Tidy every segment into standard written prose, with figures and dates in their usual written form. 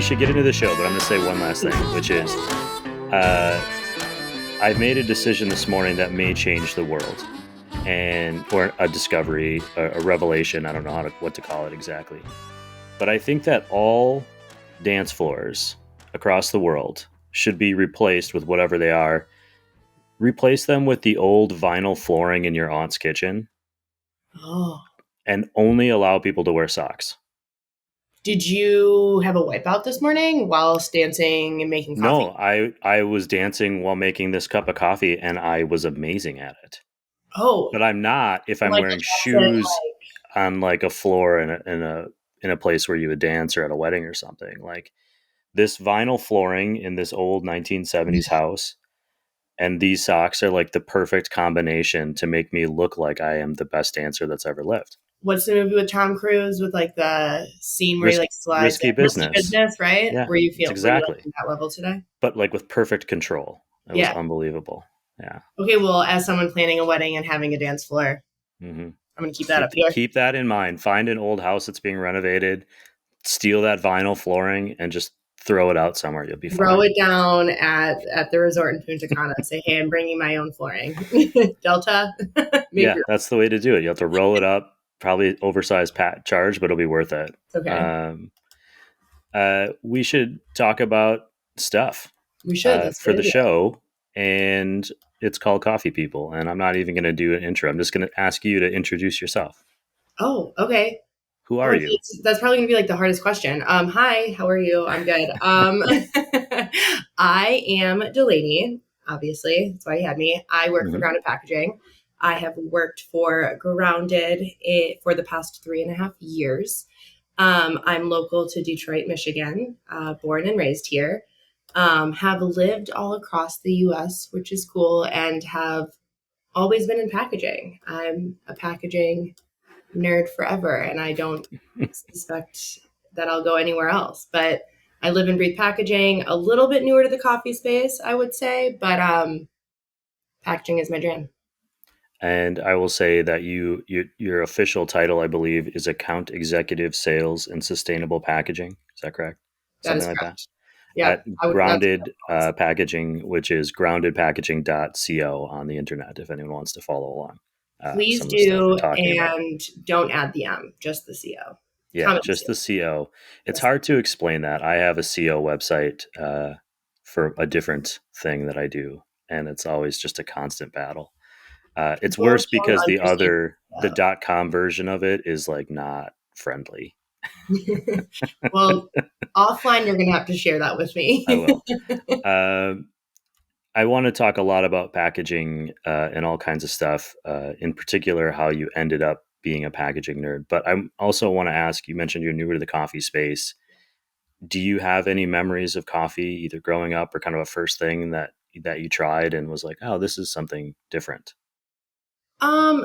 should get into the show, but I'm going to say one last thing, which is uh, I've made a decision this morning that may change the world, or a discovery, a revelation. I don't know what to call it exactly, but I think that all dance floors across the world should be replaced with whatever they are. Replace them with the old vinyl flooring in your aunt's kitchen, Oh. and only allow people to wear socks. Did you have a wipeout this morning whilst dancing and making coffee? No, I was dancing while making this cup of coffee, and I was amazing at it. Oh. But I'm not if I'm Like wearing the classic, shoes on like a floor in a place where you would dance or at a wedding or something. Like this vinyl flooring in this old 1970s house, and these socks are like the perfect combination to make me look like I am the best dancer that's ever lived. What's the movie with Tom Cruise with like the scene where he like slides Risky in? Risky Business. Business, right? Yeah, Were you it's were you like exactly. at that level today? But like with perfect control. It was Yeah. unbelievable. Yeah. Okay, well, as someone planning a wedding and having a dance floor, Mm-hmm. I'm going to keep that up here. Keep that in mind. Find an old house that's being renovated, steal that vinyl flooring, and just throw it out somewhere. You'll be fine. Throw it down at the resort in Punta Cana. Say, hey, I'm bringing my own flooring. Delta. Yeah, that's the way to do it. You have to roll it up. Probably oversized charge, but it'll be worth it. Okay. We should talk about stuff. We should. For the show, and it's called Coffee People. And I'm not even going to do an intro. I'm just going to ask you to introduce yourself. Oh, okay. Who are you? That's probably going to be like the hardest question. Hi, how are you? I'm good. I am Delanie, obviously. That's why you had me. I work for Grounded Packaging. I have worked for Grounded for the past 3.5 years. I'm local to Detroit, Michigan, born and raised here. Have lived all across the U.S., which is cool, and have always been in packaging. I'm a packaging nerd forever, and I don't suspect that I'll go anywhere else. But I live and breathe packaging. A little bit newer to the coffee space, I would say, but packaging is my jam. And I will say that your official title, I believe, is Account Executive Sales and Sustainable Packaging. Is that correct? Something like that. Yeah. At Grounded Packaging, which is groundedpackaging.co on the internet, if anyone wants to follow along. Please do, and don't add the M, just the CO. Yeah, just the CO. It's hard to explain that. I have a CO website for a different thing that I do, and it's always just a constant battle. It's worse because the .com version of it is like not friendly. Well, offline, you're going to have to share that with me. I will. I want to talk a lot about packaging and all kinds of stuff, in particular, how you ended up being a packaging nerd. But I also want to ask, you mentioned you're newer to the coffee space. Do you have any memories of coffee, either growing up or kind of a first thing that you tried and was like, oh, this is something different?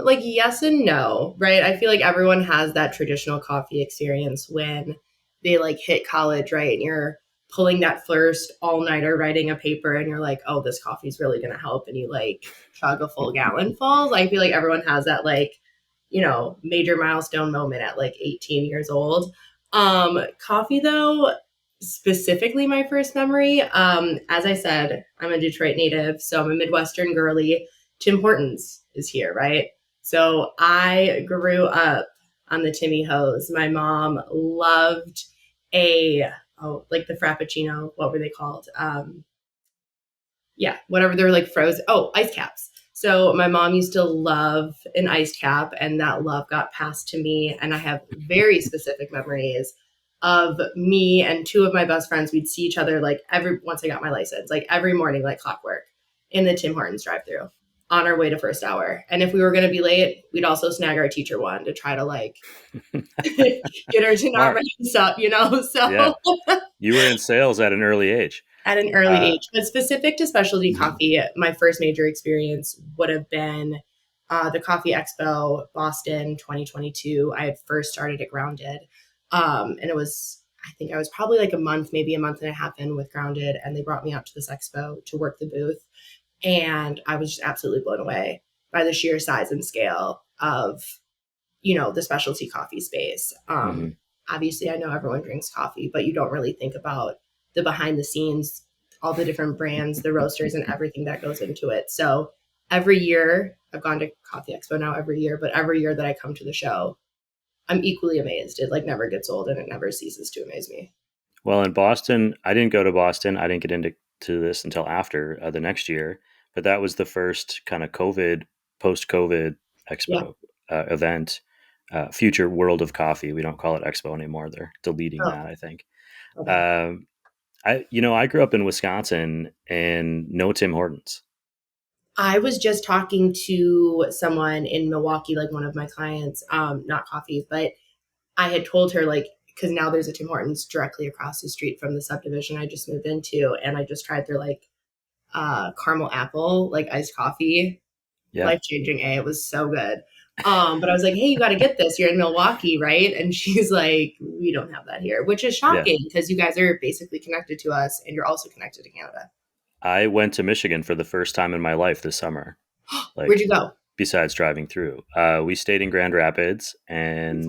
Like yes and no, right? I feel like everyone has that traditional coffee experience when they like hit college, right? And you're pulling that first all-nighter writing a paper and you're like, oh, this coffee's really going to help. And you like chug a full gallon full. I feel like everyone has that like, major milestone moment at like 18 years old. Coffee though, specifically my first memory, as I said, I'm a Detroit native, so I'm a Midwestern girly. Tim Hortons is here, right? So I grew up on the Timmy Hose. My mom loved like the Frappuccino. What were they called? Whatever. They were like frozen. Oh, ice caps. So my mom used to love an iced cap, and that love got passed to me. And I have very specific memories of me and two of my best friends. We'd see each other like once I got my license, like every morning, like clockwork, in the Tim Hortons drive-thru on our way to first hour. And if we were going to be late, we'd also snag our teacher one to try to like get her to not write us up, So yeah. You were in sales at an early age. At an early age, but specific to specialty coffee, my first major experience would have been the Coffee Expo Boston 2022. I had first started at Grounded, and I think I was probably like maybe a month and a half in with Grounded, and they brought me out to this expo to work the booth. And I was just absolutely blown away by the sheer size and scale of, the specialty coffee space. obviously I know everyone drinks coffee, but you don't really think about the behind the scenes, all the different brands, the roasters, and everything that goes into it. So every year, I've gone to Coffee Expo now every year, but every year that I come to the show, I'm equally amazed. It like never gets old and it never ceases to amaze me. Well, in Boston, I didn't go to Boston. I didn't get into this until after the next year, but that was the first kind of post COVID Yeah. expo event. Future World of Coffee. We don't call it Expo anymore. They're deleting Oh, that, I think. okay. Um, I grew up in Wisconsin and no Tim Hortons. I was just talking to someone in Milwaukee, like one of my clients, not coffee, but I had told her like because now there's a Tim Hortons directly across the street from the subdivision I just moved into, and I just tried their like caramel apple like iced coffee, Yeah, life changing. It was so good. But I was like, hey, you got to get this. You're in Milwaukee, right? And she's like, we don't have that here, which is yeah. shocking because you guys are basically connected to us, and you're also connected to Canada. I went to Michigan for the first time in my life this summer. Where'd Like you go? besides driving through, we stayed in Grand Rapids and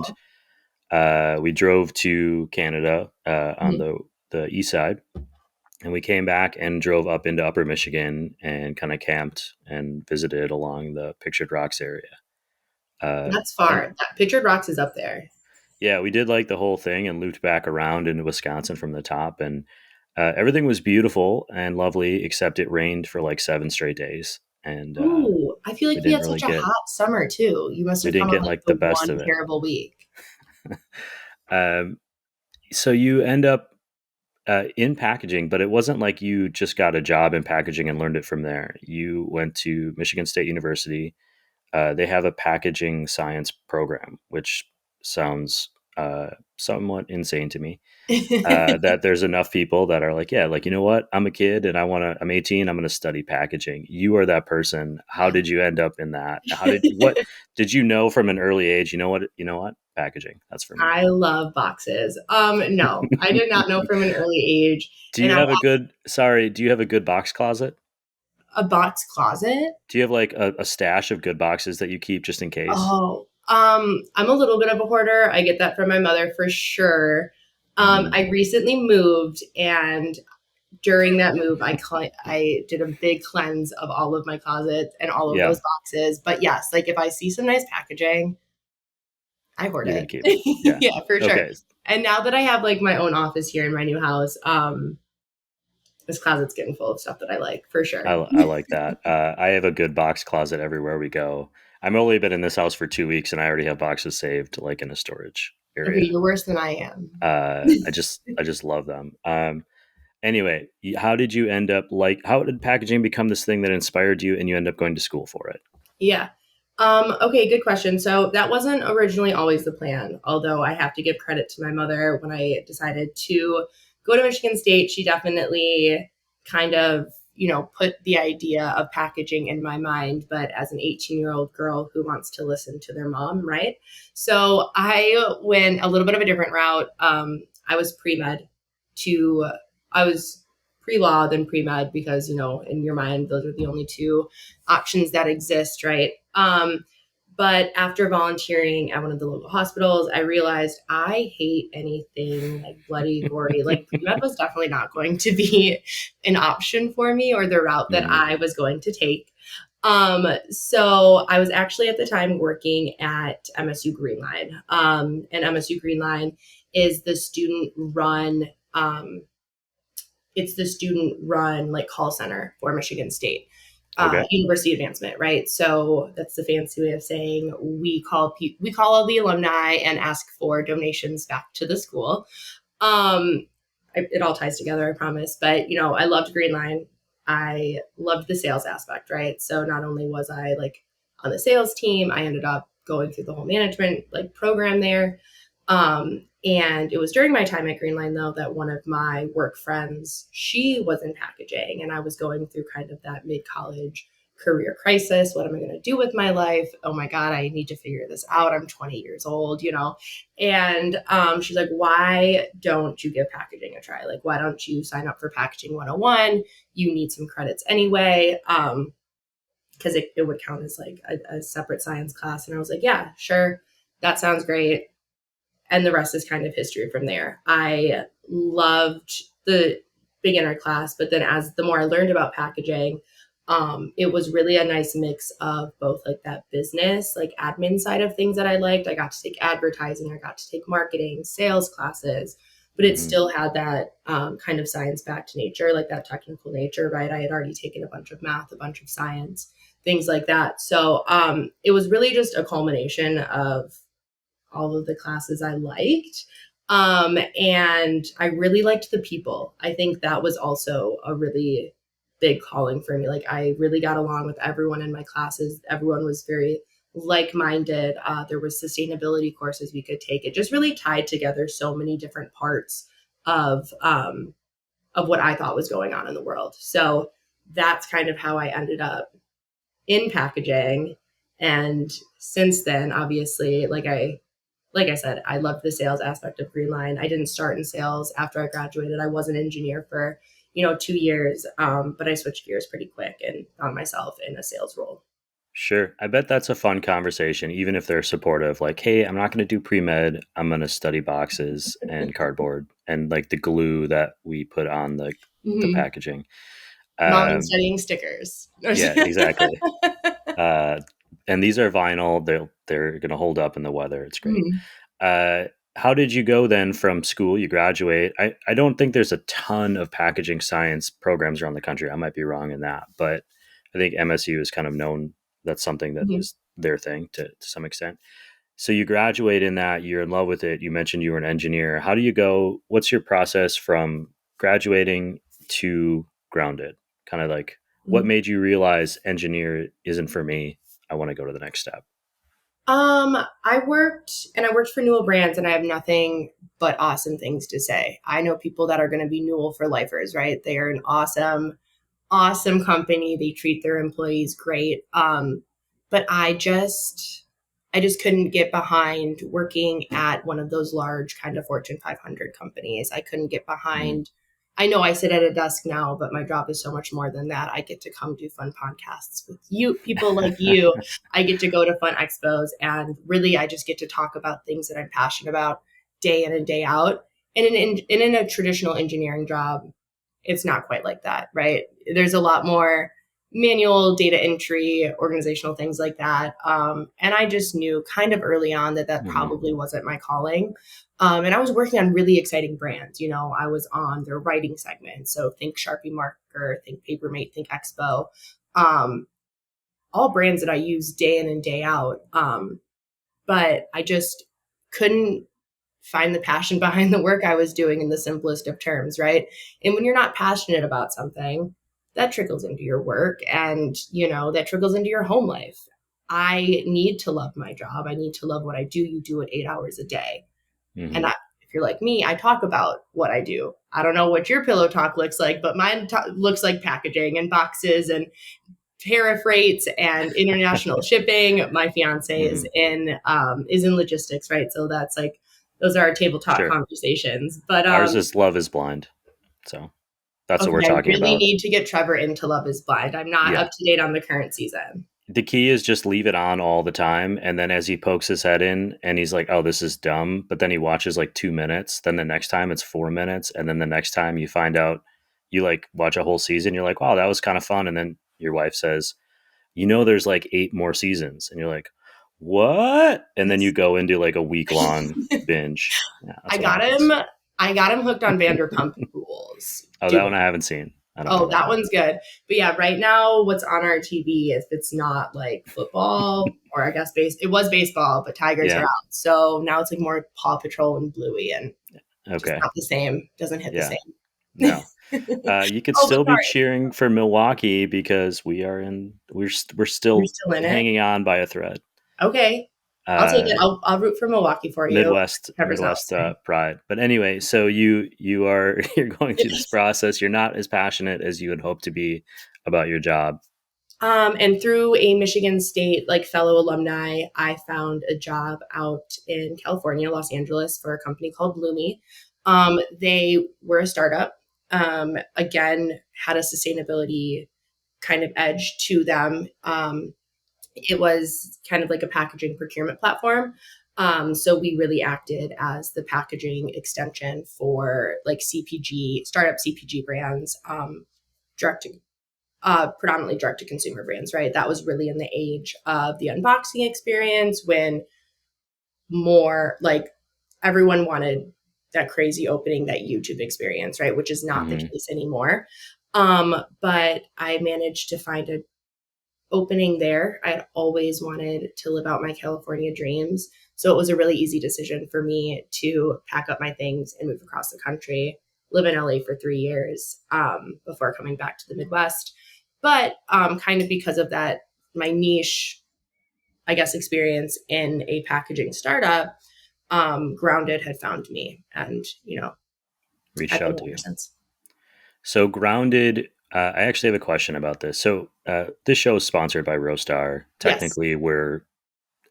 Beautiful. we drove to Canada on Mhm. the east side, and we came back and drove up into Upper Michigan and kind of camped and visited along the Pictured Rocks area. Uh, That's and far. That Pictured Rocks is up there. yeah, we did like the whole thing and looped back around into Wisconsin from the top, and everything was beautiful and lovely, except it rained for like 7 straight days, and Ooh, I feel we like we didn't had really such a get hot summer too. You must we have didn't come on get like like the the best one of it. terrible week. Um, so you end up in packaging, but it wasn't like you just got a job in packaging and learned it from there. You went to Michigan State University. They have a packaging science program, which sounds somewhat insane to me. That there's enough people that are like, yeah, like, you know what? I'm a kid and I'm 18. I'm going to study packaging. You are that person. How did you end up in that? What did you know from an early age? You know what? Packaging. That's for me. I love boxes. No, I did not know from an early age. Do And you have a good, sorry, do you have a good box closet? a box closet. Do you have like a stash of good boxes that you keep just in case? Oh, I'm a little bit of a hoarder. I get that from my mother for sure. Mm, I recently moved, and during that move, I did a big cleanse of all of my closets and all of yeah, those boxes. But yes, like if I see some nice packaging, I hoard you're going it. to keep it. Yeah. Yeah, for sure. Okay. And now that I have like my own office here in my new house, this closet's getting full of stuff that I like for I, sure. I like that. I have a good box closet everywhere we go. I'm only been in this house for 2 weeks and I already have boxes saved like in a storage Okay, area. you're worse than I am. I just love them. Anyway, how did you end up how did packaging become this thing that inspired you and you end up going to school for it? Yeah. Okay, good question. So that wasn't originally always the plan, although I have to give credit to my mother when I decided to go to Michigan State. She definitely kind of, put the idea of packaging in my mind, but as an 18-year-old girl who wants to listen to their mom, right? So I went a little bit of a different route. I was pre-med to, I was pre-law, then pre-med because, in your mind, those are the only two options that exist, right? But after volunteering at one of the local hospitals, I realized I hate anything like bloody, gory. Like pre-med was definitely not going to be an option for me or the route that Hmm. I was going to take. So I was actually at the time working at MSU Greenline. And MSU Greenline is the student run it's the student run like call center for Michigan State Okay. university advancement, right? So that's the fancy way of saying we call all the alumni and ask for donations back to the school. It all ties together, I promise. But I loved Greenline. I loved the sales aspect, right? So not only was I like on the sales team, I ended up going through the whole management like program there. And it was during my time at Greenline though that one of my work friends, she was in packaging, and I was going through kind of that mid-college career crisis. What am I going to do with my life? Oh my God, I need to figure this out. I'm 20 years old. And she's like, why don't you give packaging a try? Like, why don't you sign up for Packaging 101? You need some credits anyway. Because it would count as like a separate science class. And I was like, yeah, sure. That sounds great. And the rest is kind of history from there. I loved the beginner class, but then as the more I learned about packaging, it was really a nice mix of both like that business, like admin side of things that I liked. I got to take advertising, I got to take marketing, sales classes, but it Hmm. still had that kind of science backed nature, like that technical nature, right? I had already taken a bunch of math, a bunch of science, things like that. So it was really just a culmination of all of the classes I liked. And I really liked the people. I think that was also a really big calling for me. Like, I really got along with everyone in my classes. Everyone was very like-minded. There was sustainability courses we could take. It just really tied together so many different parts of what I thought was going on in the world. So that's kind of how I ended up in packaging. And since then, obviously, like I said, I loved the sales aspect of Greenline. I didn't start in sales after I graduated. I was an engineer for, 2 years, but I switched gears pretty quick and found myself in a sales role. Sure. I bet that's a fun conversation, even if they're supportive. Like, hey, I'm not going to do pre med. I'm going to study boxes and cardboard and like the glue that we put on the Mm-hmm. packaging. Mom and Um, studying stickers. yeah, exactly. Uh, and these are vinyl. They're going to hold up in the weather. It's great. Mhm. Uh, how did you go then from school? You graduate. I don't think there's a ton of packaging science programs around the country. I might be wrong in that, but I think MSU is kind of known. That's something that Mhm. is their thing to some extent. So you graduate in that, you're in love with it. You mentioned you were an engineer. How do you go? What's your process from graduating to grounded? Kind of like what Mhm. made you realize engineer isn't for me? I want to go to the next step. I worked for Newell Brands, and I have nothing but awesome things to say. I know people that are going to be Newell for lifers, right? They are an awesome company. They treat their employees great. But I just couldn't get behind working at one of those large kind of Fortune 500 companies. I couldn't get Mm, behind. I know I sit at a desk now, but my job is so much more than that. I get to come do fun podcasts with you, people like you. I get to go to fun expos, and really, I just get to talk about things that I'm passionate about day in and day out. And in a traditional engineering job, it's not quite like that, right? There's a lot more manual data entry, organizational things like that. And I just knew kind of early on that mhm, probably wasn't my calling. And I was working on really exciting brands. I was on their writing segment. So think Sharpie Marker, think Papermate, think Expo. Um, all brands that I use day in and day out. But I just couldn't find the passion behind the work I was doing in the simplest of terms, right? And when you're not passionate about something, that trickles into your work and, that trickles into your home life. I need to love my job. I need to love what I do. You do it 8 hours a day. And mhm. if you're like me, I talk about what I do. I don't know what your pillow talk looks like, but mine looks like packaging and boxes and tariff rates and international shipping. My fiance is Mhm. in logistics, right? So that's like those are our table talk Sure. conversations. But Ours is Love is Blind. So that's what we're okay, I talking really about. need to get Trevor into Love Is Blind. I'm not up Yeah. to date on the current season. The key is just leave it on all the time. And then as he pokes his head in and he's like, oh, this is dumb. But then he watches like 2 minutes. Then the next time it's 4 minutes. And then the next time you find out you like watch a whole season, you're like, wow, that was kind of fun. And then your wife says, there's like 8 more seasons. And you're like, what? And then you go into like a week long binge. Yeah, I that's what got him. happens. I got him hooked on Vanderpump Rules. Oh, Do that one it. I haven't seen. I don't know Oh, that that one. one's good. But yeah, right now, what's on our TV, if it's not like football or I guess it was baseball, but Tigers are Yeah. out. So now it's like more Paw Patrol and Bluey, and just Okay. not the same. Doesn't hit the Yeah. same. No. You could Oh, but still be sorry, cheering for Milwaukee because we're you're still still in it. hanging on by a thread. Okay, I'll take it. Uh, I'll root for Milwaukee for you. Trevor's not Midwest listening. pride. But anyway, so you are you're going through this process. You're not as passionate as you would hope to be about your job. And through a Michigan State like fellow alumni, I found a job out in California, Los Angeles, for a company called Bloomy. They were a startup. Again, had a sustainability kind of edge to them. It was kind of like a packaging procurement platform. So we really acted as the packaging extension for like CPG, startup CPG brands, direct to, predominantly direct to consumer brands, right? That was really in the age of the unboxing experience when more like everyone wanted that crazy opening, that YouTube experience, right? Which is not the Hmm. case anymore. But I managed to find a opening there. I had always wanted to live out my California dreams. So it was a really easy decision for me to pack up my things and move across the country, live in LA for 3 years before coming back to the Midwest. But kind of because of that, my niche, I guess, experience in a packaging startup, Grounded had found me. And, Reached I've been out to there ever you. since. So Grounded, I actually have a question about this. So this show is sponsored by Roastar. Yes. Technically, we're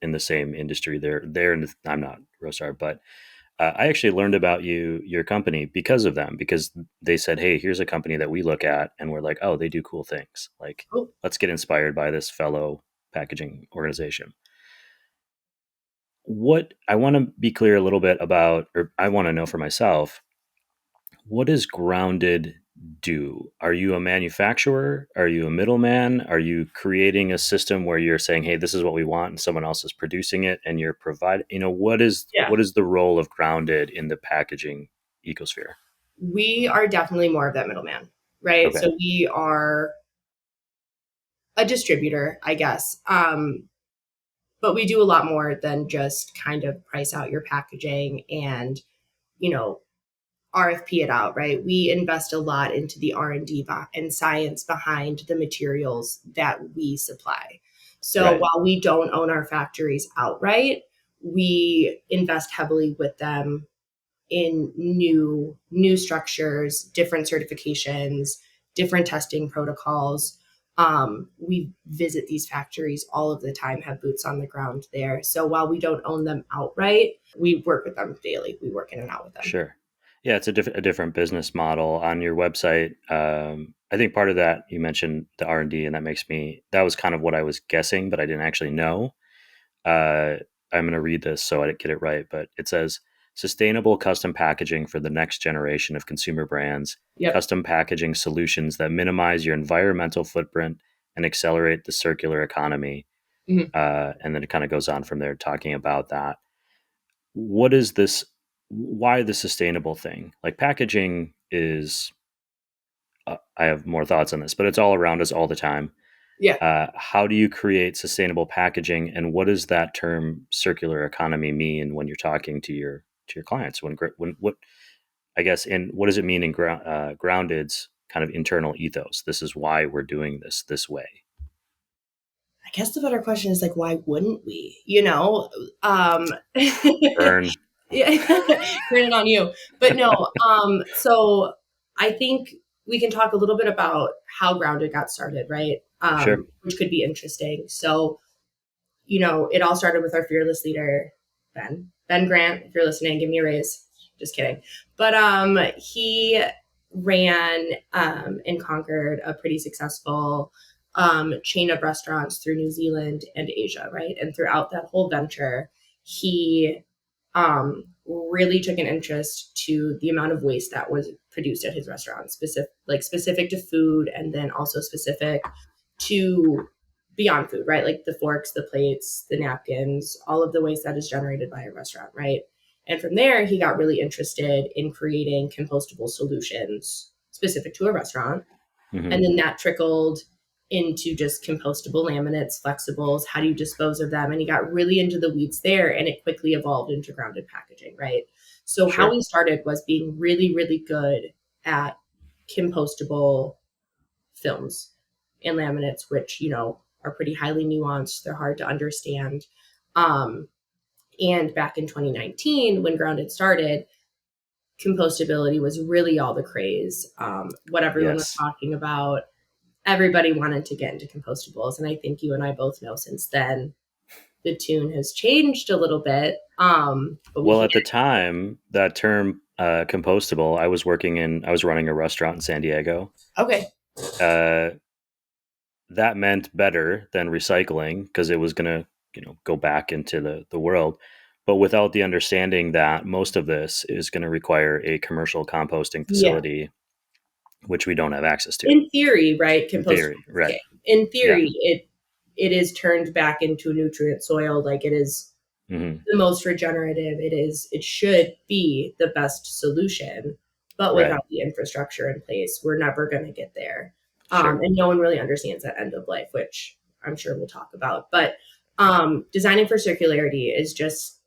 in the same industry. I'm not Roastar, but I actually learned about your company because of them, because they said, "Hey, here's a company that we look at, and we're like, oh, they do cool things. Like, Oh, let's get inspired by this fellow packaging organization." What I want to be clear a little bit about, or I want to know for myself, what does Grounded do? Are you a manufacturer? Are you a middleman? Are you creating a system where you're saying, "Hey, this is what we want," and someone else is producing it, and you're providing? yeah. What is the role of Grounded in the packaging ecosphere? We are definitely more of that middleman, right? Okay, So we are a distributor, I guess. But we do a lot more than just kind of price out your packaging and, you know, RFP it out, right? We invest a lot into the R&D and science behind the materials that we supply. So right, while we don't own our factories outright, we invest heavily with them in new structures, different certifications, different testing protocols. We visit these factories all of the time, have boots on the ground there. So while we don't own them outright, we work with them daily. We work in and out with them. sure. Yeah, it's a different business model on your website. I think part of that you mentioned the R and D, and that was kind of what I was guessing, but I didn't actually know. Uh, I'm going to read this so I get it right, but it says sustainable custom packaging for the next generation of consumer brands, Yep. custom packaging solutions that minimize your environmental footprint and accelerate the circular economy. Mhm. And then it kind of goes on from there talking about that. What is this? Why the sustainable thing? Like packaging is, I have more thoughts on this, but it's all around us all the time. Yeah. How do you create sustainable packaging, and what does that term circular economy mean when you're talking to your clients? When what I guess, and what does it mean in Grounded's kind of internal ethos? This is why we're doing this way. I guess the better question is like, why wouldn't we? Burn. Yeah, turn it on you. But no, so I think we can talk a little bit about how Grounded got started, right? Sure. Which could be interesting. So, it all started with our fearless leader, Ben. Ben Grant, if you're listening, give me a raise. Just kidding. But he ran and conquered a pretty successful chain of restaurants through New Zealand and Asia, right? And throughout that whole venture, he really took an interest to the amount of waste that was produced at his restaurant, specific to food, and then also specific to beyond food, right? Like the forks, the plates, the napkins, all of the waste that is generated by a restaurant, right? And from there, he got really interested in creating compostable solutions specific to a restaurant. And Hmm. then that trickled into just compostable laminates, flexibles, how do you dispose of them? And he got really into the weeds there, and it quickly evolved into Grounded packaging, right? So how Sure. we started was being really, really good at compostable films and laminates, which, are pretty highly nuanced. They're hard to understand. Um, and back in 2019, when Grounded started, compostability was really all the craze. What everyone was Yes. talking about, everybody wanted to get into compostables. And I think you and I both know since then the tune has changed a little bit. But we Well, can at the time, that term compostable, I was running a restaurant in San Diego. get okay. Uh, that meant better than recycling because it was going to, go back into the world. But without the understanding that most of this is going to require a commercial composting Yeah. facility, which we don't have access to. In theory, right? In Compostable theory, is right? king. In Yeah. theory, it is turned back into nutrient soil. Like it is Hmm. the most regenerative. It should be the best solution, but Right. without the infrastructure in place, we're never going to get there. Sure. And no one really understands that end of life, which I'm sure we'll talk about. But designing for circularity is just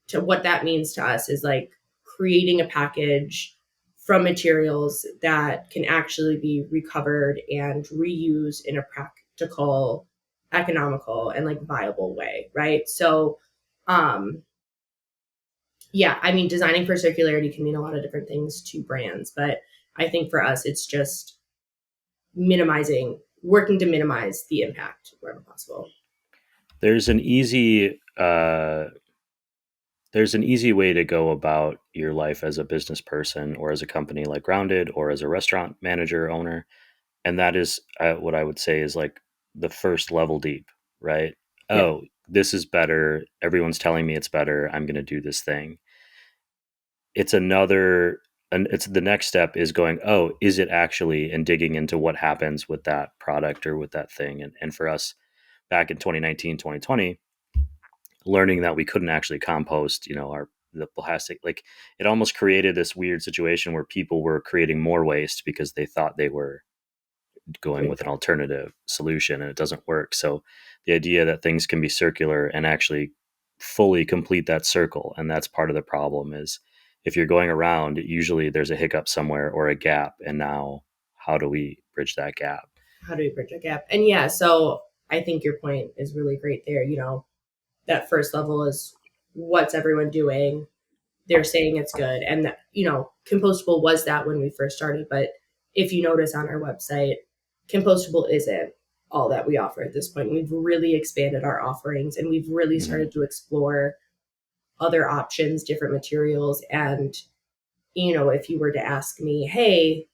to what that means to us is like creating a package from materials that can actually be recovered and reused in a practical, economical, and like viable way, right? So um yeah, I mean, designing for circularity can mean a lot of different things to brands, but I think for us, it's just working to minimize the impact wherever possible. There's an easy there's an easy way to go about your life as a business person or as a company like Grounded or as a restaurant manager owner, and that is what I would say is like the first level deep, right? Yeah. Oh, this is better. Everyone's telling me it's better. I'm going to do this thing. It's another, and it's the next step is going, oh, is it actually, and digging into what happens with that product or with that thing. And for us back in 2019, 2020, learning that we couldn't actually compost, the plastic, like it almost created this weird situation where people were creating more waste because they thought they were going Doing with an alternative solution and it doesn't work. So the idea that things can be circular and actually fully complete that circle, and that's part of the problem is if you're going around, usually there's a hiccup somewhere or a gap. And now how do we bridge that gap? how do we bridge a gap? And yeah, so I think your point is really great there. That first level is what's everyone doing? They're saying it's good. And, compostable was that when we first started. But if you notice on our website, compostable isn't all that we offer at this point. We've really expanded our offerings and we've really Mm-hmm. started to explore other options, different materials. And, if you were to ask me, hey,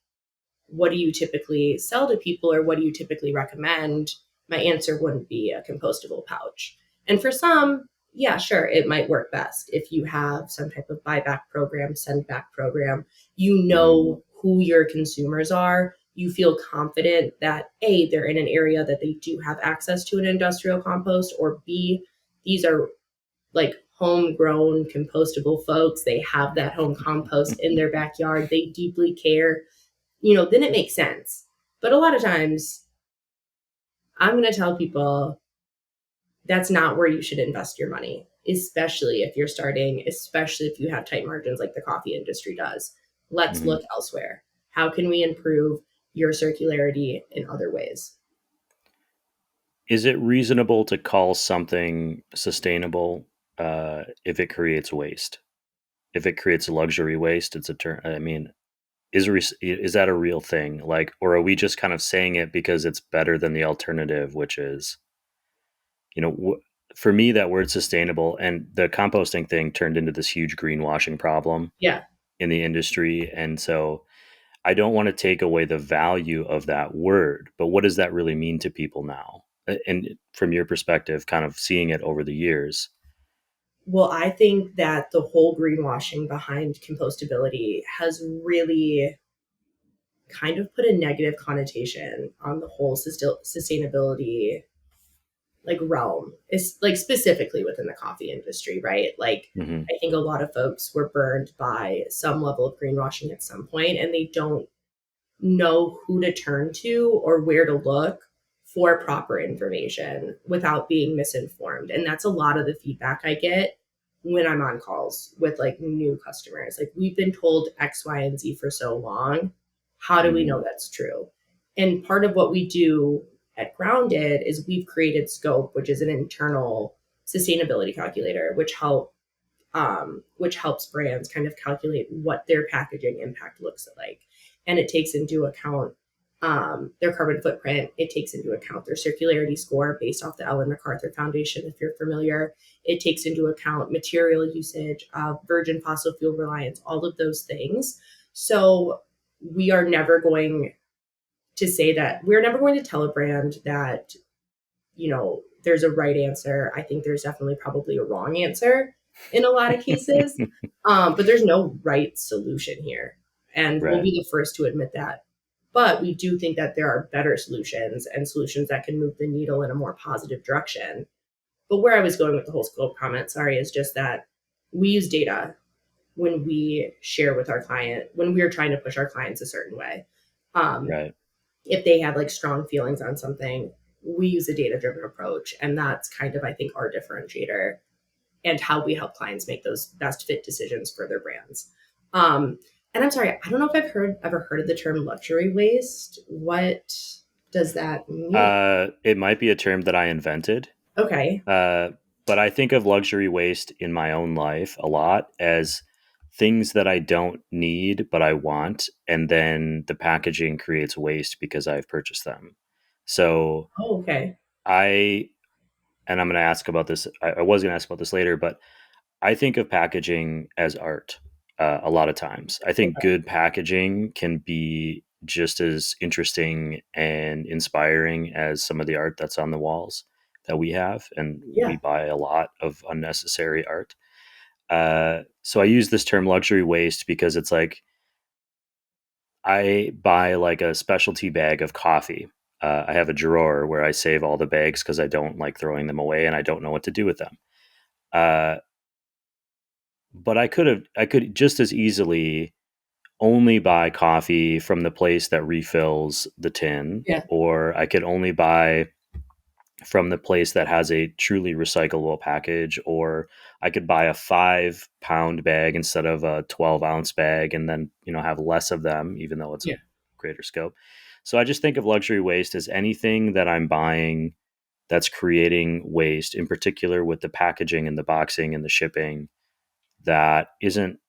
what do you typically sell to people or what do you typically recommend? My answer wouldn't be a compostable pouch. And for some, yeah, sure, it might work best if you have some type of buyback program, send back program. You Mm-hmm. know who your consumers are. You feel confident that A, they're in an area that they do have access to an industrial compost, or B, these are like homegrown compostable folks. They have that home compost in their backyard. They deeply care, then it makes sense. But a lot of times, I'm going to tell people that's not where you should invest your money, especially if you're starting, especially if you have tight margins like the coffee industry does. Let's Mm-hmm. look elsewhere. How can we improve your circularity in other ways? Is it reasonable to call something sustainable if it creates waste? If it creates luxury waste, it's a term. I mean, is that a real thing? Like, or are we just kind of saying it because it's better than the alternative, which is, for me, that word sustainable and the composting thing turned into this huge greenwashing problem Yeah. in the industry. And so I don't want to take away the value of that word, but what does that really mean to people now? And from your perspective, kind of seeing it over the years. Well, I think that the whole greenwashing behind compostability has really kind of put a negative connotation on the whole sustainability like realm is like specifically within the coffee industry, right? Like Hmm. I think a lot of folks were burned by some level of greenwashing at some point and they don't know who to turn to or where to look for proper information without being misinformed. And that's a lot of the feedback I get when I'm on calls with like new customers. Like we've been told X, Y, and Z for so long. How do we Hmm. know that's true? And part of what we do at Grounded is we've created Scope, which is an internal sustainability calculator, which helps brands kind of calculate what their packaging impact looks like. And it takes into account their carbon footprint. It takes into account their circularity score based off the Ellen MacArthur Foundation, if you're familiar. It takes into account material usage, virgin fossil fuel reliance, all of those things. So we are never going to say that we're never going to tell a brand that, there's a right answer. I think there's definitely probably a wrong answer. in a lot of cases. But there's no right solution here. And we'll Right. be the first to admit that. But we do think that there are better solutions and solutions that can move the needle in a more positive direction. But where I was going with the whole scope comment, sorry, is just that we use data when we share with our client, when we are trying to push our clients a certain way. Um, Right. if they have like strong feelings on something, we use a data driven approach. And that's kind of, I think, our differentiator and how we help clients make those best fit decisions for their brands. Um, and I'm sorry, I don't know if I've ever heard of the term luxury waste. What does that mean? It might be a term that I invented. Okay. Uh, but I think of luxury waste in my own life a lot as things that I don't need, but I want. And then the packaging creates waste because I've purchased them. So Oh, okay. I, and I'm going to ask about this. I was going to ask about this later, but I think of packaging as art a lot of times. I think Okay. good packaging can be just as interesting and inspiring as some of the art that's on the walls that we have. And we Yeah. buy a lot of unnecessary art. So I use this term luxury waste because it's like I buy like a specialty bag of coffee. I have a drawer where I save all the bags because I don't like throwing them away and I don't know what to do with them. Uh, but I could just as easily only buy coffee from the place that refills the tin, Yeah. or I could only buy from the place that has a truly recyclable package, or I could buy a 5 pound bag instead of a 12 ounce bag and then, have less of them, even though it's a Yeah. greater scope. So I just think of luxury waste as anything that I'm buying that's creating waste, in particular with the packaging and the boxing and the shipping, that isn't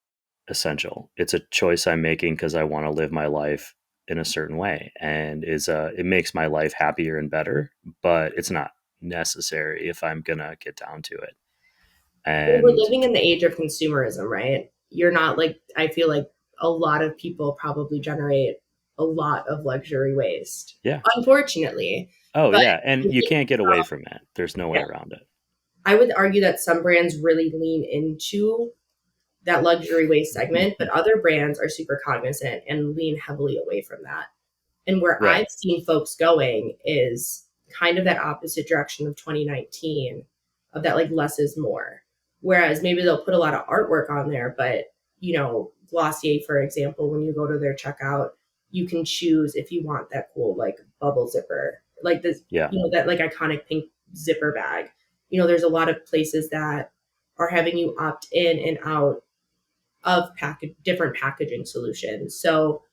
essential. It's a choice I'm making because I want to live my life in a certain way, and it makes my life happier and better, but it's not necessary if I'm gonna get down to it. Well, we're And living in the age of consumerism, right? You're not like, I feel like a lot of people probably generate a lot of luxury waste, yeah, unfortunately. oh But yeah, and you can't get away from it. There's no way yeah, around it. I would argue that some brands really lean into that luxury waste segment, but other brands are super cognizant and lean heavily away from that. And where Right. I've seen folks going is kind of that opposite direction of 2019, of that like less is more. Whereas maybe they'll put a lot of artwork on there, but Glossier, for example, when you go to their checkout, you can choose if you want that cool like bubble zipper, like this, Yeah. that like iconic pink zipper bag. There's a lot of places that are having you opt in and out of different packaging solutions. So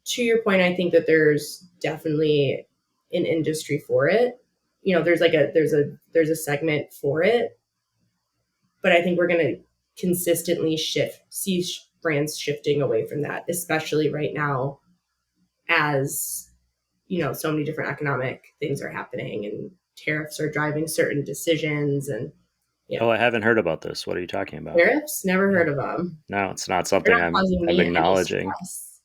to your point, I think that there's definitely an industry for it. There's like there's a segment for it, but I think we're going to consistently see brands shifting away from that, especially right now as so many different economic things are happening and tariffs are driving certain decisions and Oh, I haven't heard about this. What are you talking about? tariffs. Never No, heard of them. no, it's not They're something not causing I'm me any acknowledging. stress.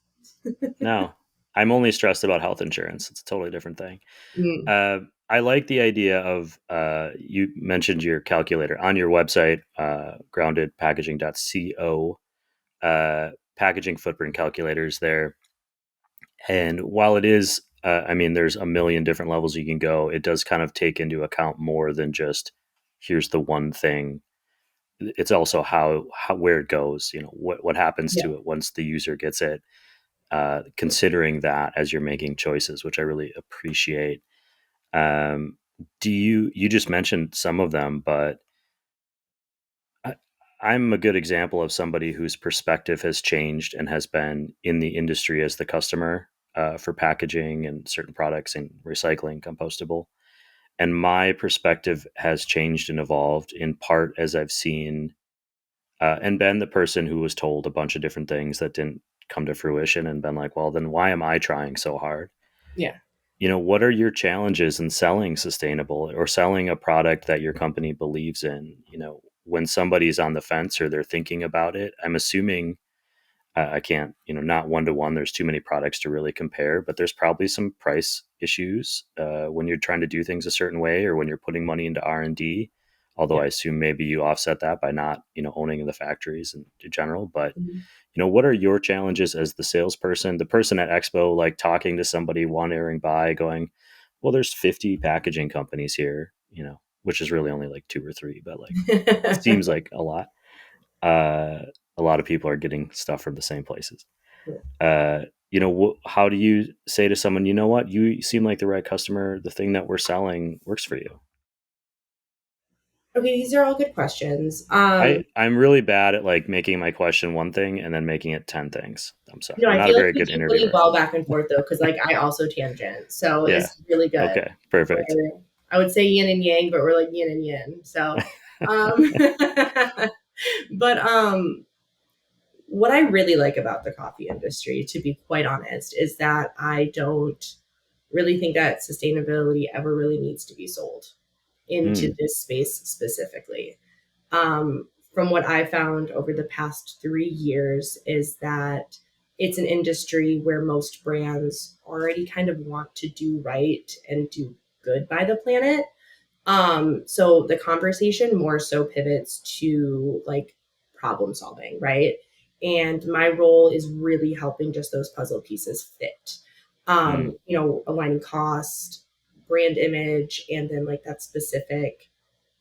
No, I'm only stressed about health insurance. It's a totally different thing. Mm, Uh, I like the idea of you mentioned your calculator on your website, groundedpackaging.co, packaging footprint calculators there. And while it is, I mean, there's a million different levels you can go, it does kind of take into account more than just here's the one thing. It's also how where it goes, what happens yeah. to it once the user gets it, considering that as you're making choices, which I really appreciate. Um, you just mentioned some of them, but I, I'm a good example of somebody whose perspective has changed and has been in the industry as the customer for packaging and certain products and recycling, compostable. And my perspective has changed and evolved in part as I've seen and been the person who was told a bunch of different things that didn't come to fruition and been like, well, then why am I trying so hard? Yeah. What are your challenges in selling sustainable or selling a product that your company believes in? When somebody's on the fence or they're thinking about it, I'm assuming I can't, not one to one. There's too many products to really compare, but there's probably some price issues when you're trying to do things a certain way or when you're putting money into R&D. Although Yeah. I assume maybe you offset that by not, owning the factories in general. But, Mhm. what are your challenges as the salesperson, the person at Expo, like talking to somebody wandering by going, well, there's 50 packaging companies here, which is really only like two or three, but like seems like a lot. Uh, a lot of people are getting stuff from the same places. Uh, how do you say to someone, you know what, you seem like the right customer. The thing that we're selling works for you. Okay, these are all good questions. I'm really bad at like making my question one thing and then making it 10 things. I'm sorry. No, I'm I not a feel like very we good do really interviewer. well back and forth though, because like I also tangent, so this Yeah. is really good. Okay. Perfect. We're, I would say yin and yang, but we're like yin and yin. So, um, but what I really like about the coffee industry, to be quite honest, is that I don't really think that sustainability ever really needs to be sold into Mm, this space specifically. From what I found over the past 3 years is that it's an industry where most brands already kind of want to do right and do good by the planet. So the conversation more so pivots to like problem solving, right? And my role is really helping just those puzzle pieces fit. mm, Aligning cost, brand image, and then like that specific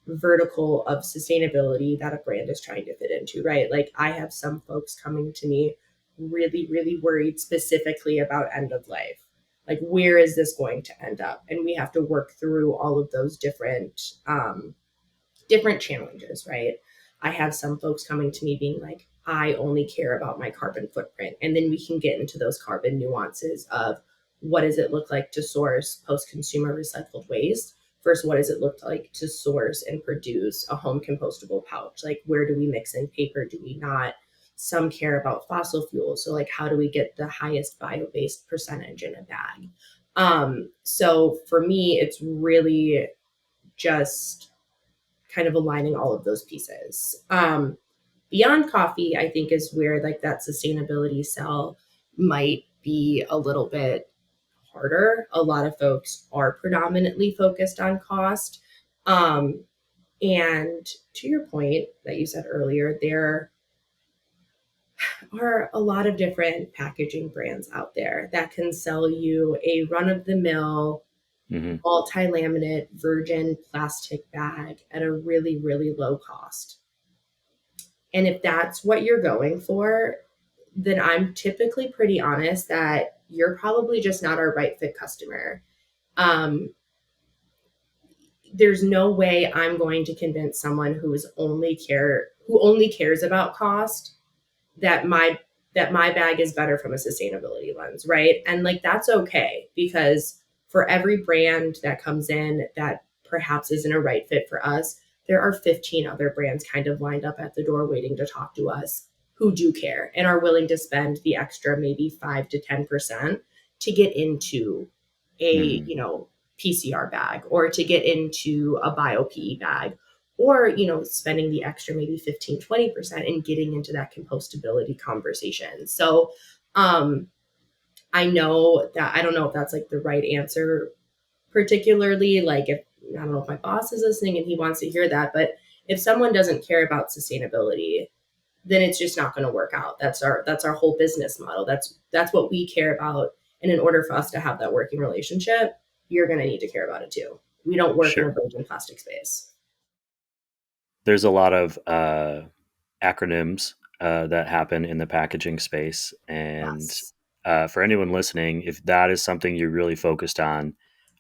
vertical of sustainability that a brand is trying to fit into, right? Like I have some folks coming to me really, really worried specifically about end of life. Like where is this going to end up? And we have to work through all of those different challenges, right? I have some folks coming to me being like, I only care about my carbon footprint. And then we can get into those carbon nuances of what does it look like to source post consumer recycled waste versus what does it look like to source and produce a home compostable pouch? Like, where do we mix in paper? Do we not? Some care about fossil fuels. So, like, how do we get the highest bio based percentage in a bag? So, for me, it's really just kind of aligning all of those pieces. Beyond coffee, I think is where like that sustainability sell might be a little bit harder. A lot of folks are predominantly focused on cost. Um, and to your point that you said earlier, there are a lot of different packaging brands out there that can sell you a run of the mill hmm multi-laminate virgin plastic bag at a really, really low cost. And if that's what you're going for, then I'm typically pretty honest that you're probably just not our right fit customer. Um, there's no way I'm going to convince someone who only cares about cost that my bag is better from a sustainability lens, right? And like that's okay because for every brand that comes in that perhaps isn't a right fit for us, there are 15 other brands kind of lined up at the door waiting to talk to us who do care and are willing to spend the extra maybe 5 to 10% to get into a, hmm PCR bag or to get into a bio PE bag or spending the extra maybe 15-20% and getting into that compostability conversation. So I know that I don't know if that's like the right answer, particularly like if I don't know if my boss is listening and he wants to hear that, but if someone doesn't care about sustainability, then it's just not going to work out. That's our whole business model. That's what we care about. And in order for us to have that working relationship, you're going to need to care about it too. We don't work in a Sure. virgin plastic space. There's a lot of acronyms that happen in the packaging space. And Yes. for anyone listening, if that is something you're really focused on,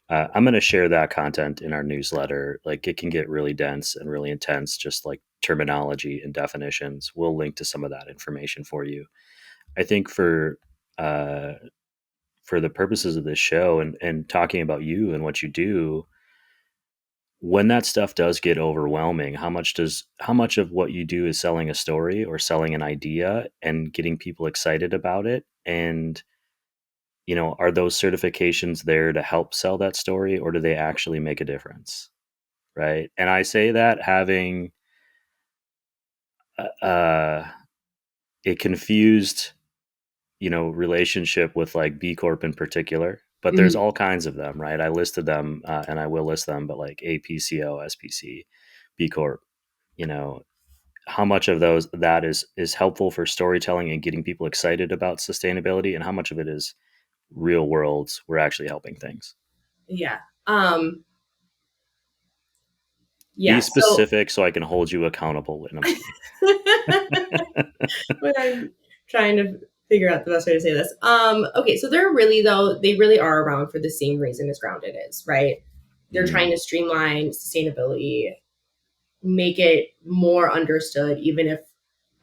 I'm going to share that content in our newsletter. Like it can get really dense and really intense, just like terminology and definitions. We'll link to some of that information for you. I think uh, for the purposes of this show and talking about you and what you do, when that stuff does get overwhelming, how much of what you do is selling a story or selling an idea and getting people excited about it? And are those certifications there to help sell that story, or do they actually make a difference? Right? And I say that having uh, a confused, relationship with like B Corp in particular. But there's Mhm. all kinds of them, right? I listed them, and I will list them, but like APCO, SPC. B Corp, you know, how much of that is helpful for storytelling and getting people excited about sustainability, and how much of it is real world, we're actually helping things. Yeah. Um, Be yeah. So specific so I can hold you accountable. And I'm just kidding. when I'm trying to figure out the best way to say this. Okay, so they're really though, they really are around for the same reason as Grounded is, right? They're trying Mm, to streamline sustainability, make it more understood, even if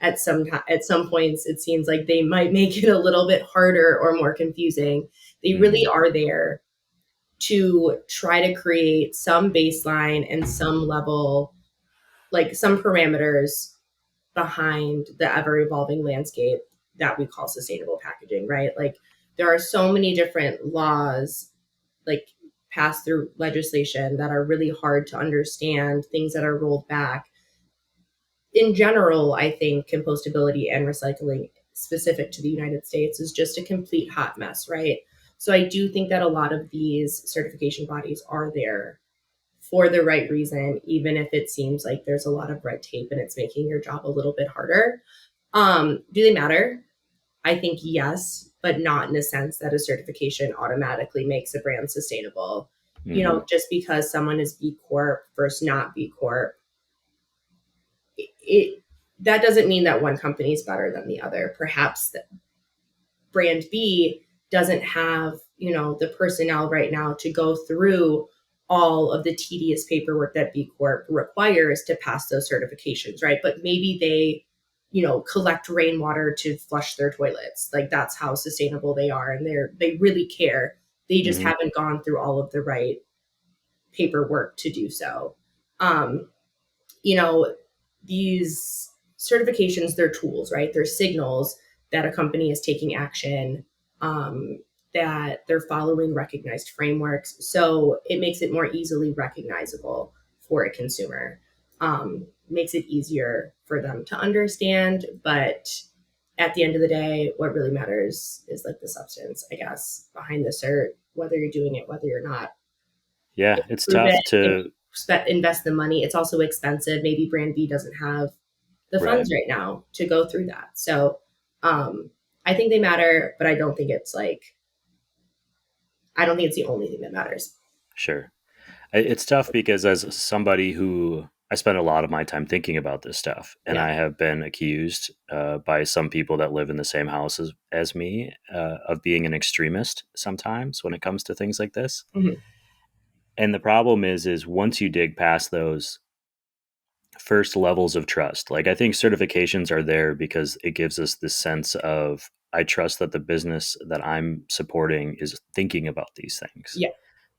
at some points it seems like they might make it a little bit harder or more confusing. They really mm, are there to try to create some baseline and some level, like some parameters behind the ever evolving landscape that we call sustainable packaging, right? Like there are so many different laws, like passed through legislation that are really hard to understand, things that are rolled back. In general, I think compostability and recycling specific to the United States is just a complete hot mess, right? So I do think that a lot of these certification bodies are there for the right reason, even if it seems like there's a lot of red tape and it's making your job a little bit harder. Do they matter? I think yes, but not in a sense that a certification automatically makes a brand sustainable. You mm-hmm. know, just because someone is B Corp versus not B Corp, it that doesn't mean that one company is better than the other. Perhaps the brand B doesn't have, you know, the personnel right now to go through all of the tedious paperwork that B Corp requires to pass those certifications, right? But maybe they, you know, collect rainwater to flush their toilets. Like that's how sustainable they are, and they really care. They just Mm-hmm. haven't gone through all of the right paperwork to do so. Um, you know, these certifications, they're tools, right? They're signals that a company is taking action, um, that they're following recognized frameworks. So it makes it more easily recognizable for a consumer, makes it easier for them to understand. But at the end of the day, what really matters is like the substance, I guess, behind the cert, whether you're doing it, whether you're not. Yeah, it's Prove tough it, if to, invest the money. It's also expensive. Maybe brand B doesn't have the right. funds right now to go through that. So um, I think they matter, but I don't think it's like, I don't think it's the only thing that matters. Sure. It's tough because as somebody who I spend a lot of my time thinking about this stuff, and Yeah. I have been accused by some people that live in the same house as me of being an extremist sometimes when it comes to things like this. Mhm. And the problem is once you dig past those first levels of trust, like I think certifications are there because it gives us this sense of I trust that the business that I'm supporting is thinking about these things. Yeah.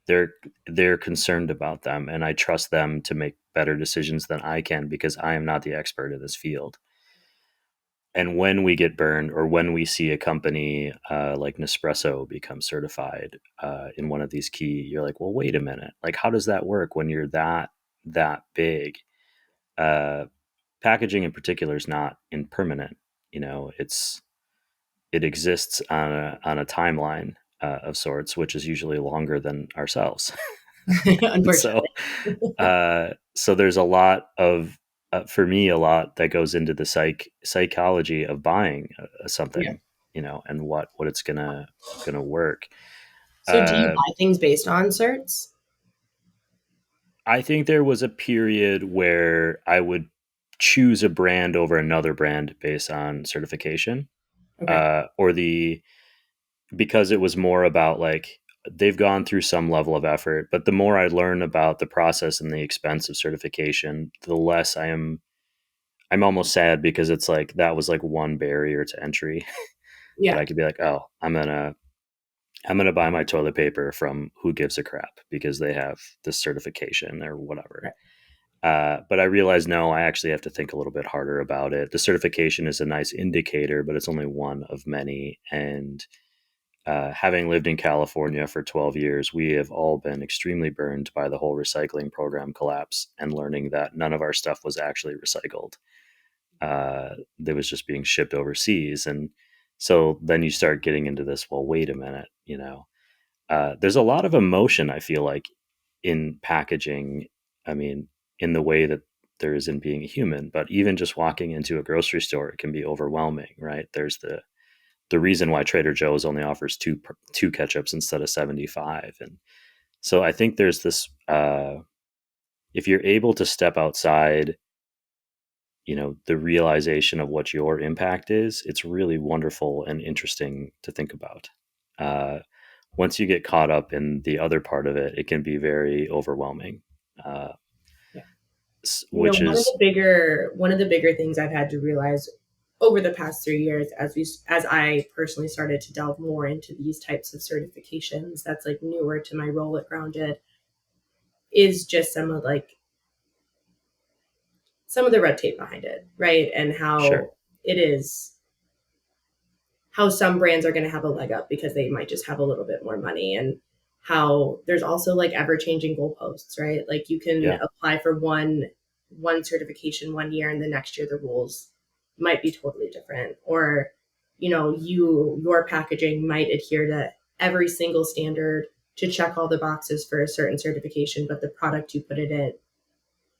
they're they're concerned about them, and I trust them to make better decisions than I can because I am not the expert in this field. And when we get burned, or when we see a company like Nespresso become certified in one of these key, you're like, well, wait a minute, like how does that work when you're that big? uh, Packaging in particular is not impermanent. It exists on a timeline of sorts, which is usually longer than ourselves. so Unfortunately. so there's a lot of for me a lot that goes into the psychology of buying Yeah. something, and what it's gonna work. So do you uh, buy things based on certs? I think there was a period where I would choose a brand over another brand based on certification, Okay. or the because it was more about like they've gone through some level of effort. But the more I learn about the process and the expense of certification, the less I'm almost sad, because it's like that was like one barrier to entry that Yeah. I could be like, oh, I'm gonna buy my toilet paper from Who Gives a Crap because they have this certification or whatever. Right. But I realized, no, I actually have to think a little bit harder about it. The certification is a nice indicator, but it's only one of many. And having lived in California for 12 years, we have all been extremely burned by the whole recycling program collapse and learning that none of our stuff was actually recycled. That was just being shipped overseas. And so then you start getting into this, well, wait a minute, there's a lot of emotion, I feel like, in packaging. I mean, in the way that there is in being a human. But even just walking into a grocery store, it can be overwhelming, right? There's the reason why Trader Joe's only offers two ketchups instead of 75. And so I think there's this, if you're able to step outside, the realization of what your impact is, it's really wonderful and interesting to think about. Uh, Once you get caught up in the other part of it, it can be very overwhelming. Uh, Yeah. which One of is the bigger things I've had to realize over the past 3 years, as I personally started to delve more into these types of certifications, that's like newer to my role at Grounded, is just some of the red tape behind it, right? And sure, it is how some brands are going to have a leg up because they might just have a little bit more money, and how there's also like ever changing goalposts, right? Like you can yeah, apply for one certification one year and the next year the rules might be totally different, or your packaging might adhere to every single standard to check all the boxes for a certain certification, but the product you put it in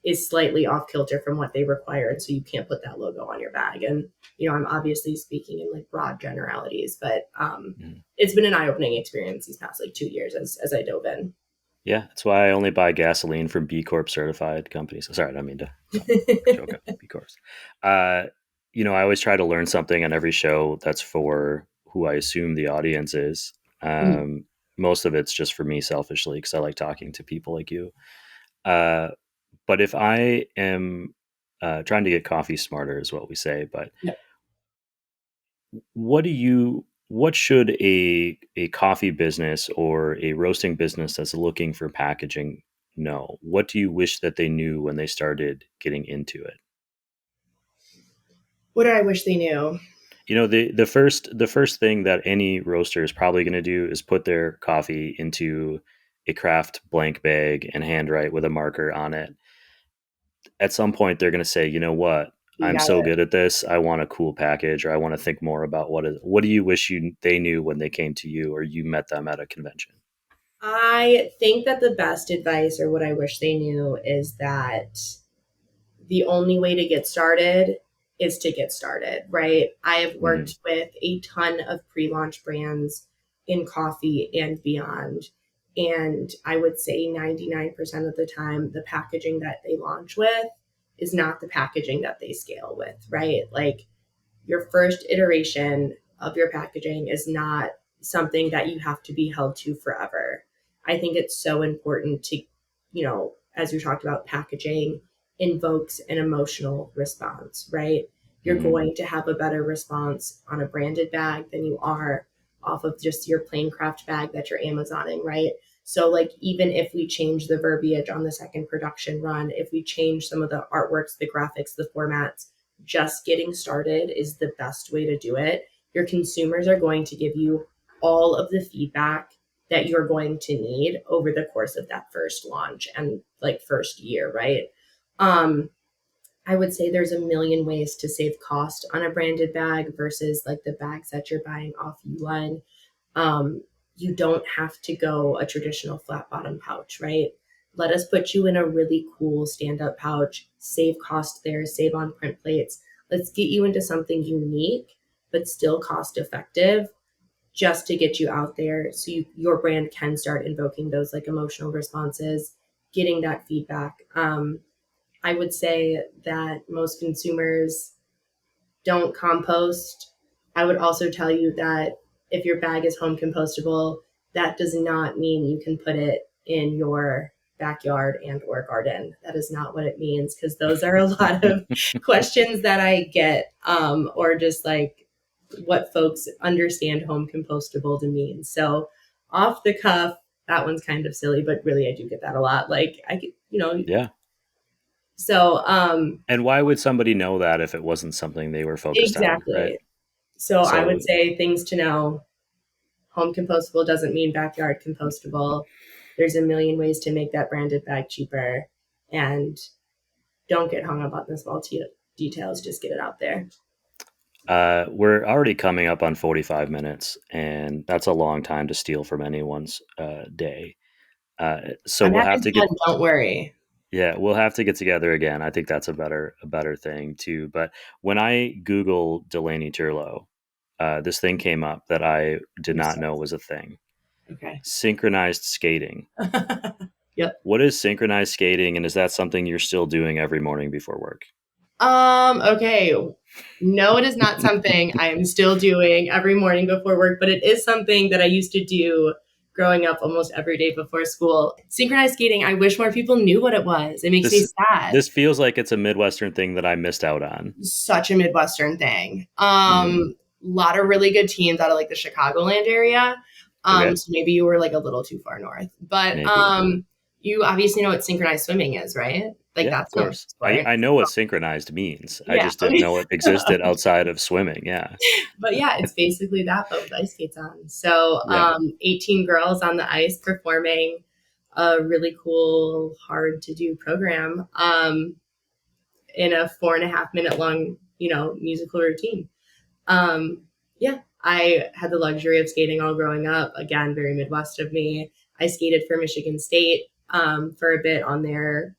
is slightly off kilter from what they require, and so you can't put that logo on your bag. And I'm obviously speaking in like broad generalities, but mm, it's been an eye-opening experience these past like 2 years as I dove in. yeah. That's why I only buy gasoline from B Corp certified companies. Sorry, I don't mean to joke up B Corps. Uh, I always try to learn something on every show that's for who I assume the audience is. Um, Most of it's just for me selfishly because I like talking to people like you. Uh, but if I am trying to get coffee smarter, is what we say. But Yeah. what should a coffee business or a roasting business that's looking for packaging know? What do you wish that they knew when they started getting into it? What do I wish they knew? The first thing that any roaster is probably going to do is put their coffee into a craft blank bag and handwrite with a marker on it. At some point they're going to say, you know what, You I'm got so it. good at this, I want a cool package, or I want to think more about what do you wish they knew when they came to you or you met them at a convention. I think that the best advice, or what I wish they knew, is that the only way to get started is to get started, right? I have Mm, worked with a ton of pre-launch brands in coffee and beyond. And I would say 99% of the time, the packaging that they launch with is not the packaging that they scale with, right? Like your first iteration of your packaging is not something that you have to be held to forever. I think it's so important to, as we talked about, packaging invokes an emotional response, right? You're hmm going to have a better response on a branded bag than you are off of just your plain craft bag that you're Amazoning, right? So, like, even if we change the verbiage on the second production run, if we change some of the artworks, the graphics, the formats, just getting started is the best way to do it. Your consumers are going to give you all of the feedback that you're going to need over the course of that first launch and like first year, right? Um, I would say there's a million ways to save cost on a branded bag versus like the bags that you're buying off Uline. um, you don't have to go a traditional flat bottom pouch, right? Let us put you in a really cool stand up pouch, save cost there, save on print plates. Let's get you into something unique, but still cost effective, just to get you out there so your brand can start invoking those like emotional responses, getting that feedback. I would say that most consumers don't compost. I would also tell you that if your bag is home compostable, that does not mean you can put it in your backyard and or garden. That is not what it means, because those are a lot of questions that I get, or just like what folks understand home compostable to mean. So off the cuff, that one's kind of silly, but really I do get that a lot. Like I could, yeah. so And why would somebody know that if it wasn't something they were focused on, right? exactly. So I So would say things to know: home compostable doesn't mean backyard compostable. There's a million ways to make that branded bag cheaper. And don't get hung up on the small details. Just get it out there. we're already coming up on 45 minutes, and that's a long time to steal from anyone's day. So I'm we'll having have to fun. get Don't worry. Yeah, we'll have to get together again. I think that's a better thing too. But when I Googled Delanie Thurlow, this thing came up that I did I'm not so know was a thing. okay. Synchronized skating. Yep. What is synchronized skating, and is that something you're still doing every morning before work? Okay. No, it is not something I am still doing every morning before work, but it is something that I used to do growing up almost every day before school. Synchronized skating, I wish more people knew what it was. It makes me This sad. this feels like it's a Midwestern thing that I missed out on. Such a Midwestern thing. Hmm. Lot of really good teams out of like the Chicagoland area. Okay, So maybe you were like a little too far north, but maybe. you obviously know what synchronized swimming is, right? Like Yeah, of that's no course. sport. I know what synchronized means. I Yeah. just didn't know it existed outside of swimming. Yeah. But yeah, it's basically that, but with ice skates on. So Yeah. 18 girls on the ice performing a really cool, hard to do program in a 4.5 minute long, musical routine. Yeah, I had the luxury of skating all growing up. Again, very Midwest of me. I skated for Michigan State for a bit on their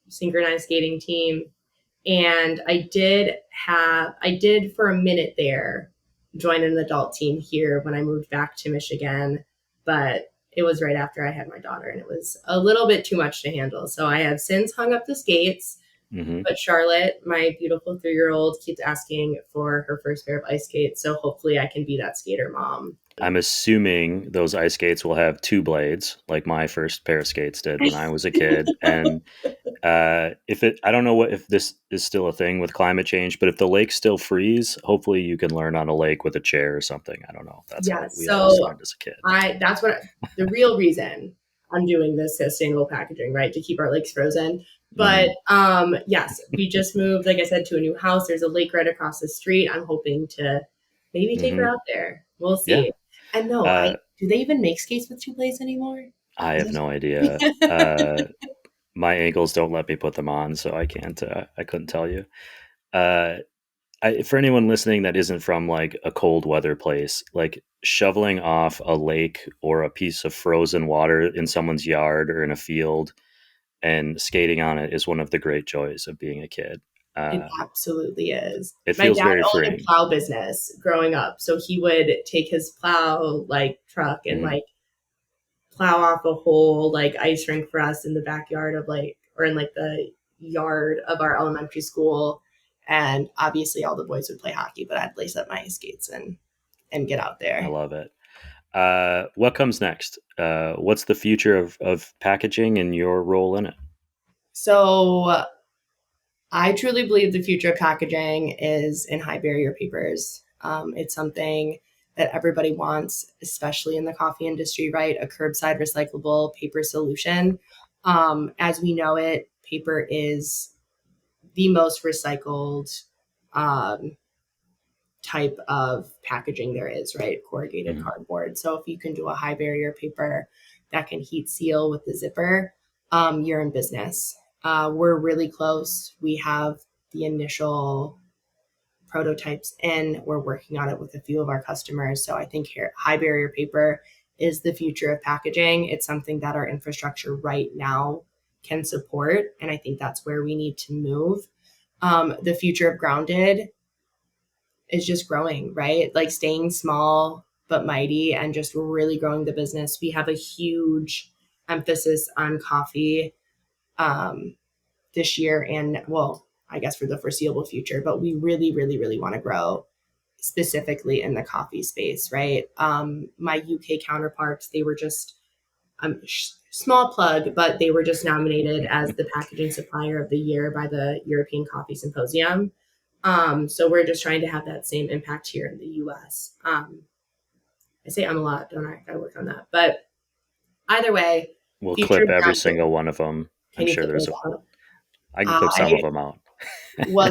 synchronized skating team. And I did for a minute there join an adult team here when I moved back to Michigan, but it was right after I had my daughter and it was a little bit too much to handle. So I have since hung up the skates, Hmm. but Charlotte, my beautiful 3-year-old, keeps asking for her first pair of ice skates. So hopefully I can be that skater mom. I'm assuming those ice skates will have two blades, like my first pair of skates did when I was a kid. And if it, I don't know what if this is still a thing with climate change, but if the lakes still freeze, hopefully you can learn on a lake with a chair or something. I don't know. That's how Yes. we always So learned as a kid. that's what the real reason I'm doing this sustainable packaging, right? To keep our lakes frozen. But Hmm. yes, we just moved, like I said, to a new house. There's a lake right across the street. I'm hoping to maybe take her Hmm. out there. We'll Yeah. see. And no, I Uh, do they even make skates with two blades anymore? I have Is no idea. My ankles don't let me put them on, so I can't. I couldn't tell you. Uh, for anyone listening that isn't from like a cold weather place, like shoveling off a lake or a piece of frozen water in someone's yard or in a field and skating on it is one of the great joys of being a kid. It Uh, absolutely is. it My feels dad very owned a freeing. plow business growing up, so he would take his plow like truck and Hmm. like plow off a whole like ice rink for us in the backyard of like or in like the yard of our elementary school. And obviously all the boys would play hockey, but I'd lace up my ice skates and get out I there. love it. What comes next? What's the future of packaging and your role in it? So I truly believe the future of packaging is in high barrier papers. It's something that everybody wants, especially in the coffee industry, right? A curbside recyclable paper solution. As we know it, paper is the most recycled um, type of packaging there is, right? Corrugated Hmm. cardboard. So if you can do a high barrier paper that can heat seal with the zipper, you're in business. We're really close. We have the initial prototypes in. We're working on it with a few of our customers. So I think here, high barrier paper is the future of packaging. It's something that our infrastructure right now can support. And I think that's where we need to move. The future of grounded is just growing, right? Like staying small but mighty and just really growing the business. We have a huge emphasis on coffee um, this year and, well, I guess for the foreseeable future, but we really, really, really want to grow specifically in the coffee space, right? My UK counterparts, they were just small plug, but they were just nominated as the packaging supplier of the year by the European Coffee Symposium. So we're just trying to have that same impact here in the US. I say I'm a lot, don't I? Gotta work on that. But either way, We'll future clip every grounded. single one of them. I'm Can you sure clip there's those a. out? I can clip some I of them out.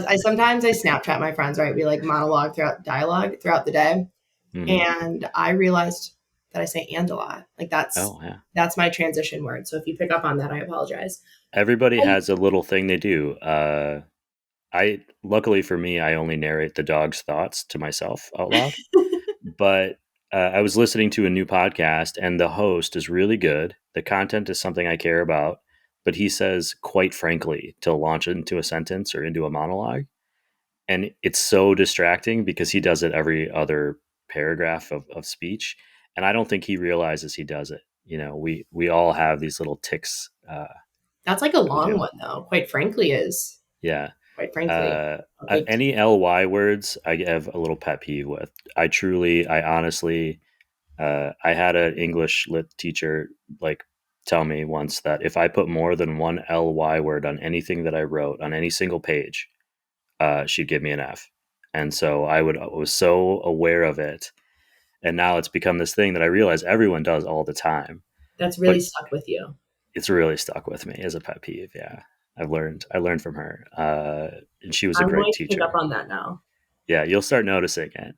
I sometimes I Snapchat my friends, right? We like monologue throughout dialogue throughout the day. Hmm. And I realized that I say and a lot. Like Oh yeah. that's my transition word. So if you pick up on that, I apologize. Everybody has a little thing they do. I luckily for me, I only narrate the dog's thoughts to myself out loud. But I was listening to a new podcast, and the host is really good. The content is something I care about. but he says quite frankly to launch into a sentence or into a monologue. And it's so distracting because he does it every other paragraph of speech. And I don't think he realizes he does it. We all have these little ticks. That's like a We long do. one though. Quite frankly is Yeah. quite frankly. Okay. Any ly words I have a little pet peeve with. I honestly, I had an English lit teacher like tell me once that if I put more than one ly word on anything that I wrote on any single page, she'd give me an F. And so I was so aware of it. And now it's become this thing that I realize everyone does all the time. That's really But stuck with you. it's really stuck with me as a pet peeve. Yeah. I learned from her. And she was a I'm great going to pick teacher. up on that now. Yeah, you'll start noticing it.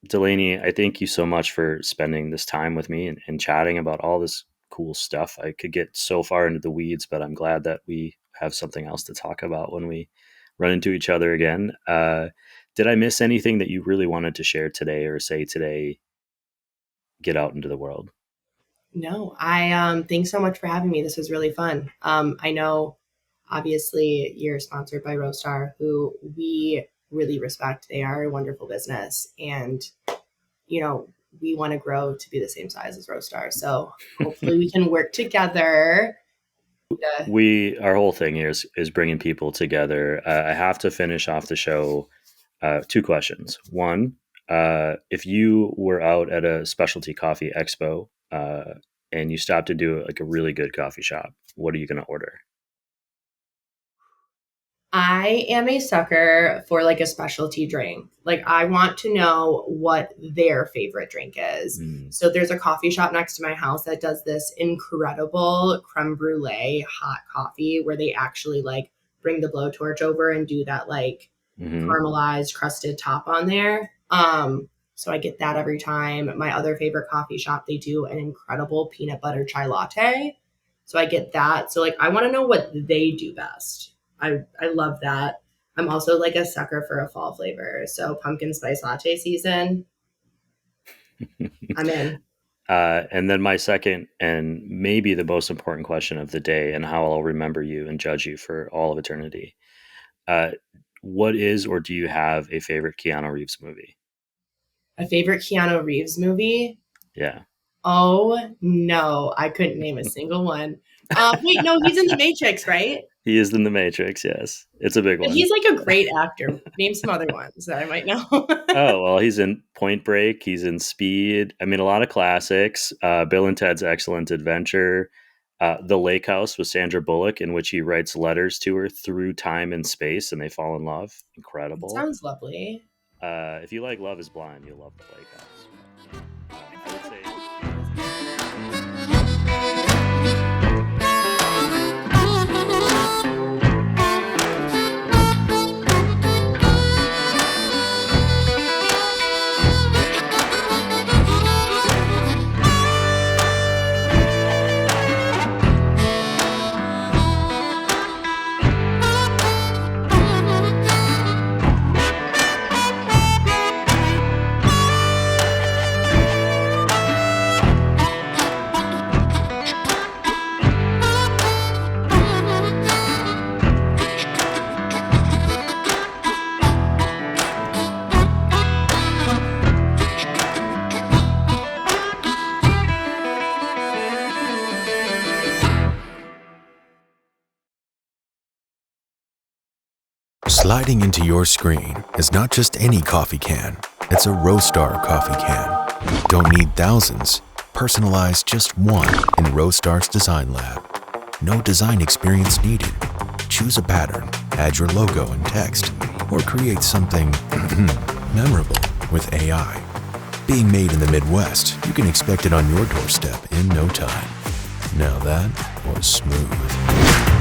Delanie, I thank you so much for spending this time with me and chatting about all this cool stuff. I could get so far into the weeds, but I'm glad that we have something else to talk about when we run into each other again. Did I miss anything that you really wanted to share today or say today? Get out into the world. No, I thanks so much for having me. This was really fun. I know obviously you're sponsored by Roastar, who we really respect. They are a wonderful business, and we want to grow to be the same size as Roastar. So hopefully we can work together. Our whole thing here is bringing people together. I have to finish off the show. 2 questions. One, if you were out at a specialty coffee expo and you stopped to do like a really good coffee shop, what are you going to order? I am a sucker for like a specialty drink. Like I want to know what their favorite drink is. So there's a coffee shop next to my house that does this incredible creme brulee hot coffee where they actually like bring the blowtorch over and do that like caramelized crusted top on there. So I get that every time. My other favorite coffee shop, they do an incredible peanut butter chai latte. So I get that. So like I want to know what they do best. I love that. I'm also like a sucker for a fall flavor. So pumpkin spice latte season. I'm in. And then my second and maybe the most important question of the day and how I'll remember you and judge you for all of eternity. What is or do you have a favorite Keanu Reeves movie? A favorite Keanu Reeves movie? Yeah. Oh, no. I couldn't name a single one. Wait, no, he's in The Matrix, right? He is in The Matrix, yes. It's a big one. He's like a great actor. Name some other ones that I might know. Oh, well, he's in Point Break. He's in Speed. I mean, a lot of classics. Bill and Ted's Excellent Adventure. The Lake House with Sandra Bullock, in which he writes letters to her through time and space, and they fall in love. Incredible. That sounds lovely. If you like Love is Blind, you'll love The Lake House. I would say... Sliding into your screen is not just any coffee can, it's a Roastar coffee can. Don't need thousands, personalize just one in Roastar's Design Lab. No design experience needed. Choose a pattern, add your logo and text, or create something memorable with AI. Being made in the Midwest, you can expect it on your doorstep in no time. Now that was smooth.